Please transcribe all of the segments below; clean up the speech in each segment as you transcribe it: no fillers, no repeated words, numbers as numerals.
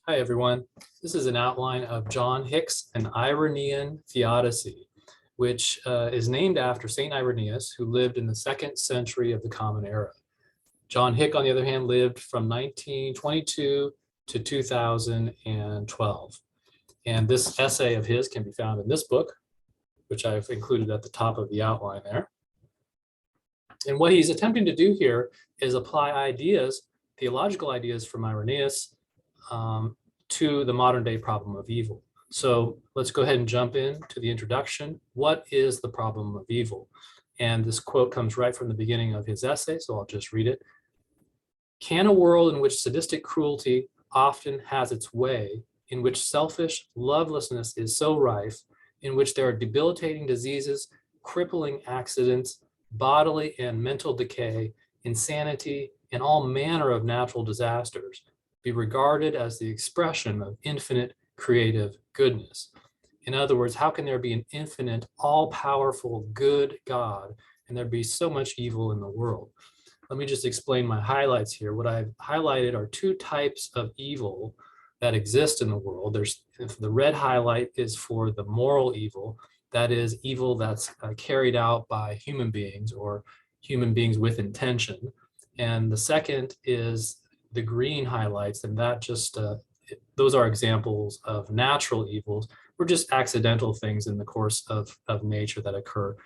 Hi, everyone. This is an outline of John Hick's An Irenaean Theodicy, which is named after St. Irenaeus, who lived in the 2nd century of the Common Era. John Hick, on the other hand, lived from 1922 to 2012. And this essay of his can be found in this book, which I've included at the top of the outline there. And what he's attempting to do here is apply ideas, theological ideas from Irenaeus, to the modern day problem of evil. So let's go ahead and jump into the introduction. What is the problem of evil? And this quote comes right from the beginning of his essay, so I'll just read it. Can a world in which sadistic cruelty often has its way, in which selfish lovelessness is so rife, in which there are debilitating diseases, crippling accidents, bodily and mental decay, insanity, and all manner of natural disasters, be regarded as the expression of infinite creative goodness? In other words, how can there be an infinite, all-powerful, good God, and there be so much evil in the world? Let me just explain my highlights here. What I've highlighted are two types of evil that exist in the world. The red highlight is for the moral evil, that is evil that's carried out by human beings or human beings with intention. And the second is the green highlights, and that just those are examples of natural evils or just accidental things in the course of nature that occur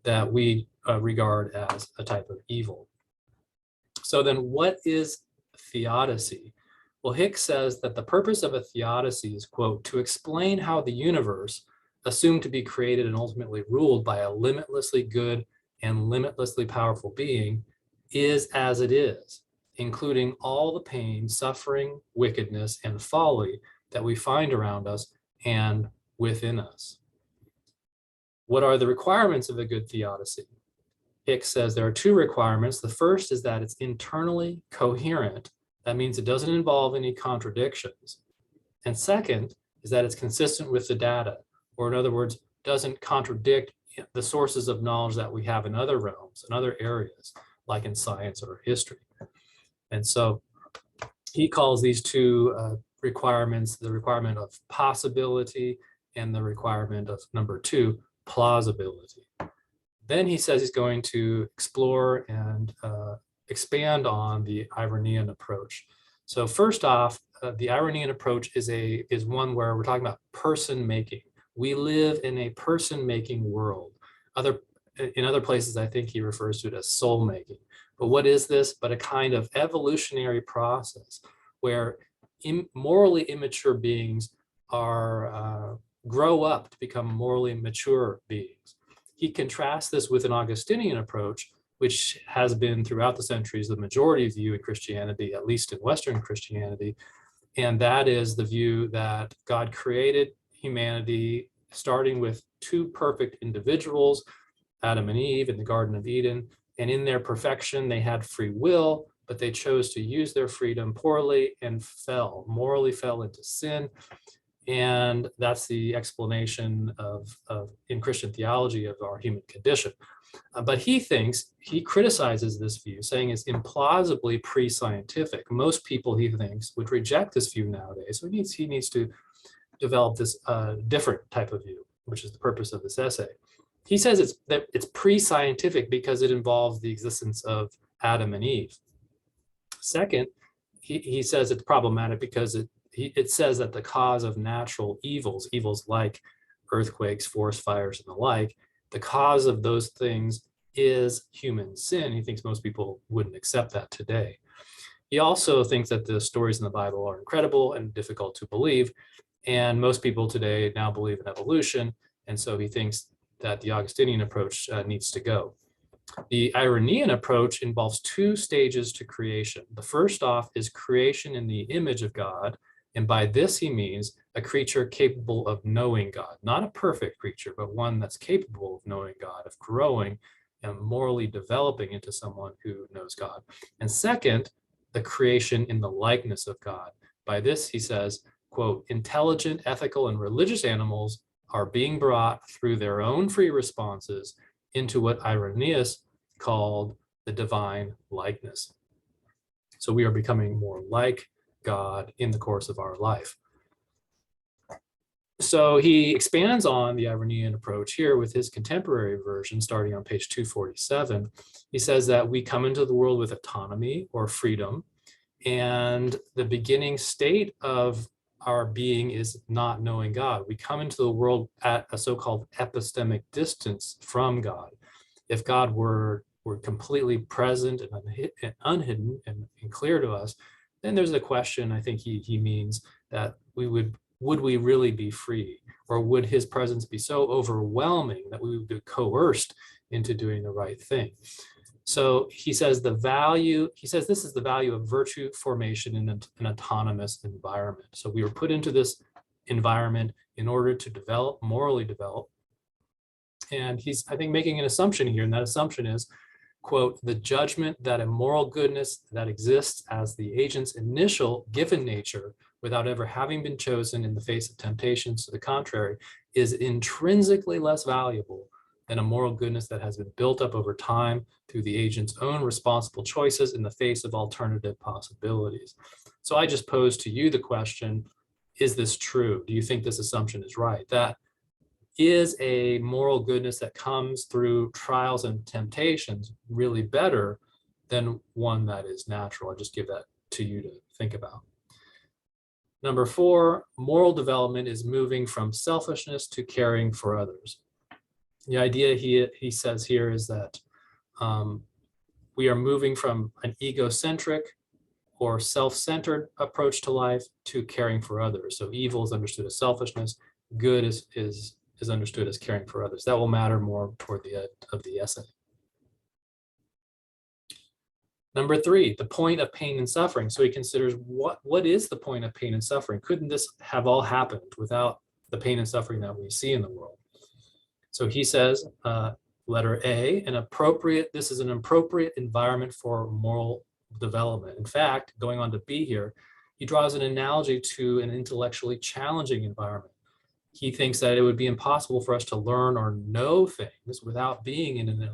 that we regard as a type of evil. So then what is theodicy? Well, Hick says that the purpose of a theodicy is, quote, to explain how the universe, assumed to be created and ultimately ruled by a limitlessly good and limitlessly powerful being, is as it is, including all the pain, suffering, wickedness, and folly that we find around us and within us. What are the requirements of a good theodicy? Hick says there are two requirements. The first is that it's internally coherent. That means it doesn't involve any contradictions. And second is that it's consistent with the data, or in other words, doesn't contradict the sources of knowledge that we have in other realms, in other areas, like in science or history. And so he calls these two requirements the requirement of possibility and the requirement of number 2, plausibility. Then he says he's going to explore and expand on the Irenaean approach. So first off, the Irenaean approach is one where we're talking about person making. We live in a person making world. In other places, I think he refers to it as soul making. But what is this but a kind of evolutionary process where morally immature beings grow up to become morally mature beings? He contrasts this with an Augustinian approach, which has been throughout the centuries the majority view in Christianity, at least in Western Christianity. And that is the view that God created humanity starting with 2 perfect individuals, Adam and Eve in the Garden of Eden. And in their perfection, they had free will, but they chose to use their freedom poorly and morally fell into sin. And that's the explanation of in Christian theology of our human condition. But he criticizes this view, saying it's implausibly pre-scientific. Most people, he thinks, would reject this view nowadays. So he needs to develop this different type of view, which is the purpose of this essay. He says it's pre-scientific because it involves the existence of Adam and Eve. Second, he says it's problematic because it says that the cause of natural evils like earthquakes, forest fires, and the like, the cause of those things is human sin. He thinks most people wouldn't accept that today. He also thinks that the stories in the Bible are incredible and difficult to believe, and most people today now believe in evolution, and so he thinks that the Augustinian approach needs to go. The Irenaean approach involves 2 stages to creation. The first off is creation in the image of God, and by this he means a creature capable of knowing God, not a perfect creature, but one that's capable of knowing God, of growing and morally developing into someone who knows God. And second, the creation in the likeness of God. By this, he says, quote, intelligent, ethical, and religious animals are being brought through their own free responses into what Irenaeus called the divine likeness. So we are becoming more like God in the course of our life. So he expands on the Irenaean approach here with his contemporary version, starting on page 247. He says that we come into the world with autonomy or freedom, and the beginning state of our being is not knowing God. We come into the world at a so-called epistemic distance from God. If God were completely present and unhidden and clear to us, then there's a question, I think he means, that would we really be free? Or would his presence be so overwhelming that we would be coerced into doing the right thing? So he says this is the value of virtue formation in an autonomous environment. So we were put into this environment in order to develop, morally develop. And he's, I think, making an assumption here, and that assumption is, quote, the judgment that a moral goodness that exists as the agent's initial given nature without ever having been chosen in the face of temptations to the contrary is intrinsically less valuable than a moral goodness that has been built up over time through the agent's own responsible choices in the face of alternative possibilities. So I just posed to you the question, is this true? Do you think this assumption is right? That is a moral goodness that comes through trials and temptations really better than one that is natural? I'll just give that to you to think about. Number 4, moral development is moving from selfishness to caring for others. The idea he says here is that we are moving from an egocentric or self-centered approach to life to caring for others. So evil is understood as selfishness, good is understood as caring for others. That will matter more toward the end of the essay. Number 3, the point of pain and suffering. So he considers what is the point of pain and suffering? Couldn't this have all happened without the pain and suffering that we see in the world? So he says, letter A, this is an appropriate environment for moral development. In fact, going on to B here, he draws an analogy to an intellectually challenging environment. He thinks that it would be impossible for us to learn or know things without being in an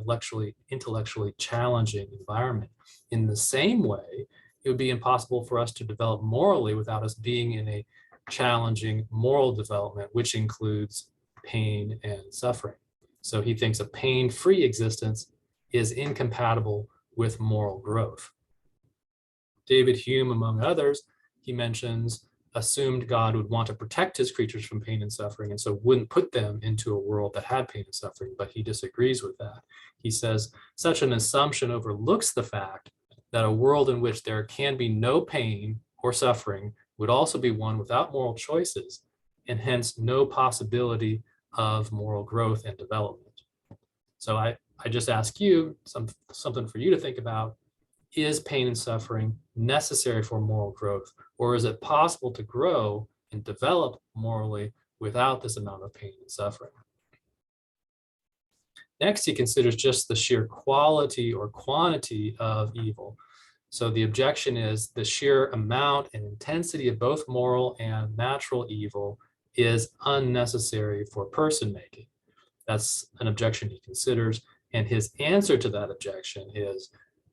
intellectually challenging environment. In the same way, it would be impossible for us to develop morally without us being in a challenging moral development, which includes pain and suffering. So he thinks a pain-free existence is incompatible with moral growth. David Hume, among others, he mentions, assumed God would want to protect his creatures from pain and suffering, and so wouldn't put them into a world that had pain and suffering, but he disagrees with that. He says such an assumption overlooks the fact that a world in which there can be no pain or suffering would also be one without moral choices, and hence no possibility of moral growth and development. So I just ask you something for you to think about. Is pain and suffering necessary for moral growth, or is it possible to grow and develop morally without this amount of pain and suffering? Next, he considers just the sheer quality or quantity of evil. So the objection is the sheer amount and intensity of both moral and natural evil is unnecessary for person making. That's an objection he considers. And his answer to that objection is,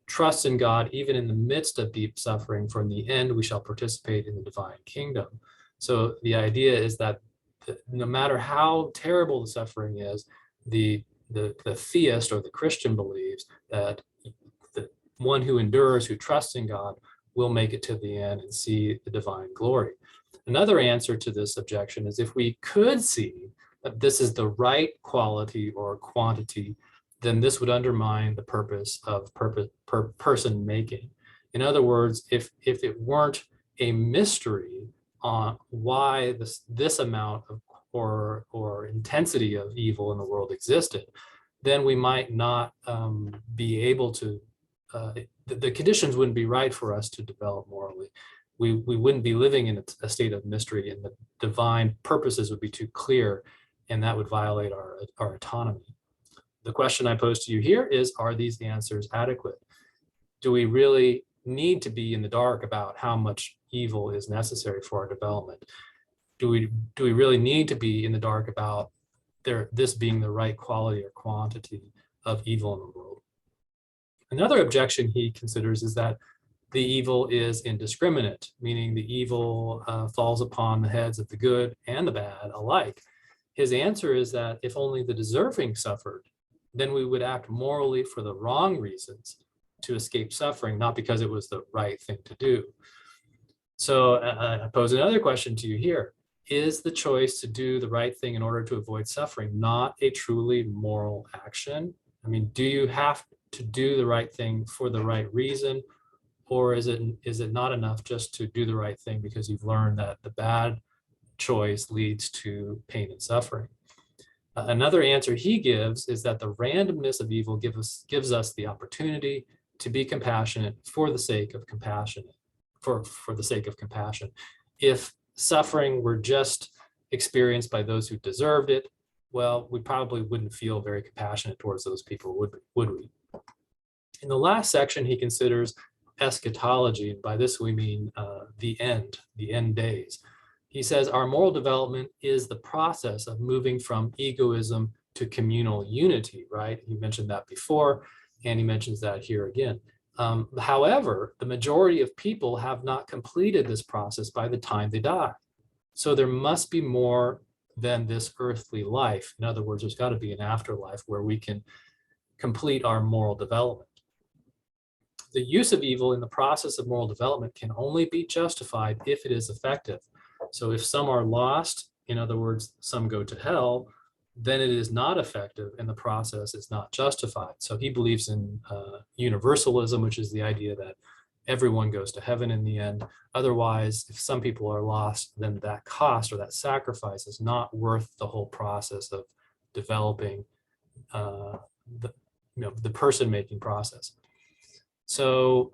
trust in God, even in the midst of deep suffering, for in the end we shall participate in the divine kingdom. So the idea is that no matter how terrible the suffering is, the theist or the Christian believes that the one who endures, who trusts in God, will make it to the end and see the divine glory. Another answer to this objection is, if we could see that this is the right quality or quantity, then this would undermine the purpose of person making. In other words, if it weren't a mystery on why this amount of or intensity of evil in the world existed, then we might not be able to, the conditions wouldn't be right for us to develop morally. We wouldn't be living in a state of mystery, and the divine purposes would be too clear, and that would violate our autonomy. The question I pose to you here is, are these answers adequate? Do we really need to be in the dark about how much evil is necessary for our development? Do we really need to be in the dark about this being the right quality or quantity of evil in the world? Another objection he considers is that the evil is indiscriminate, meaning the evil falls upon the heads of the good and the bad alike. His answer is that if only the deserving suffered, then we would act morally for the wrong reasons to escape suffering, not because it was the right thing to do. So I pose another question to you here. Is the choice to do the right thing in order to avoid suffering not a truly moral action? I mean, do you have to do the right thing for the right reason? Or is it not enough just to do the right thing because you've learned that the bad choice leads to pain and suffering? Another answer he gives is that the randomness of evil gives us the opportunity to be compassionate for the sake of compassion. For the sake of compassion. If suffering were just experienced by those who deserved it, well, we probably wouldn't feel very compassionate towards those people, would we? In the last section, he considers eschatology, and by this we mean the end days. He says our moral development is the process of moving from egoism to communal unity, right? He mentioned that before, and he mentions that here again. However, the majority of people have not completed this process by the time they die. So there must be more than this earthly life. In other words, there's got to be an afterlife where we can complete our moral development. The use of evil in the process of moral development can only be justified if it is effective. So if some are lost, in other words, some go to hell, then it is not effective and the process is not justified. So he believes in universalism, which is the idea that everyone goes to heaven in the end. Otherwise, if some people are lost, then that cost or that sacrifice is not worth the whole process of developing the person-making process. So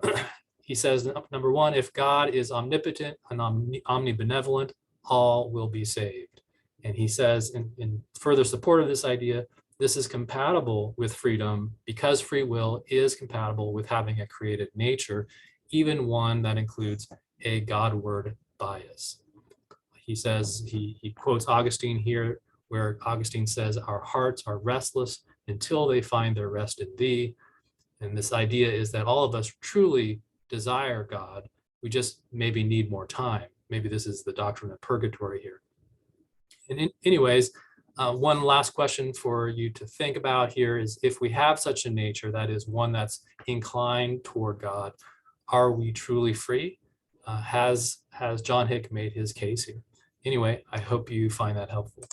he says, number one, if God is omnipotent and omnibenevolent, all will be saved. And he says, in further support of this idea, this is compatible with freedom because free will is compatible with having a created nature, even one that includes a Godward bias. He says, he quotes Augustine here, where Augustine says, our hearts are restless until they find their rest in thee. And this idea is that all of us truly desire God. We just maybe need more time. Maybe this is the doctrine of purgatory here. And anyways, one last question for you to think about here is, if we have such a nature, that is one that's inclined toward God, are we truly free? Has John Hick made his case here? Anyway, I hope you find that helpful.